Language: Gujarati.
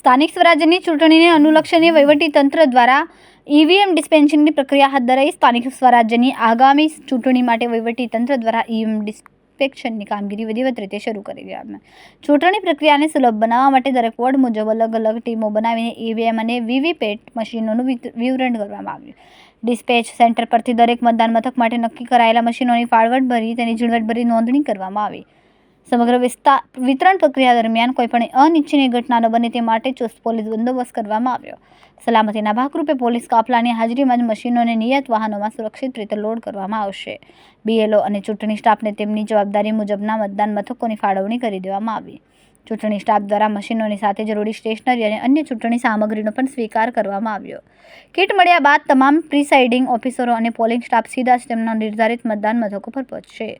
સ્થાનિક સ્વરાજ્યની ચૂંટણીને અનુલક્ષીને વહીવટીતંત્ર દ્વારા ઈવીએમ ડિસ્પેન્સિંગની પ્રક્રિયા હાથ ધરાઈ. સ્થાનિક સ્વરાજ્યની આગામી ચૂંટણી માટે વહીવટીતંત્ર દ્વારા ઈવીએમ ડિસ્પેન્સિંગની કામગીરી વિધિવત રીતે શરૂ કરી દેવામાં. ચૂંટણી પ્રક્રિયાને સુલભ બનાવવા માટે દરેક વોર્ડ મુજબ અલગ અલગ ટીમો બનાવીને ઈવીએમ અને વીવીપેટ મશીનોનું વિતરણ કરવામાં આવ્યું. ડિસ્પેચ સેન્ટર પરથી દરેક મતદાન મથક માટે નક્કી કરાયેલા મશીનોની ફાળવણ ભરી તેની ઝીણવટભરી નોંધણી કરવામાં આવી. સમગ્ર વિતરણ પ્રક્રિયા દરમિયાન કોઈપણ અનિચ્છનીય ઘટના ન બને તે માટે ચુસ્ત પોલીસ બંદોબસ્ત કરવામાં આવ્યો. સલામતીના ભાગરૂપે પોલીસ કાફલાની હાજરીમાં જ મશીનોને નિયત વાહનોમાં સુરક્ષિત રીતે લોડ કરવામાં આવશે. બીએલઓ અને ચૂંટણી સ્ટાફને તેમની જવાબદારી મુજબના મતદાન મથકોની ફાળવણી કરી દેવામાં આવી. ચૂંટણી સ્ટાફ દ્વારા મશીનોની સાથે જરૂરી સ્ટેશનરી અને અન્ય ચૂંટણી સામગ્રીનો પણ સ્વીકાર કરવામાં આવ્યો. કીટ મળ્યા બાદ તમામ પ્રિસાઇડિંગ ઓફિસરો અને પોલિંગ સ્ટાફ સીધા જ તેમના નિર્ધારિત મતદાન મથકો પર પહોંચશે.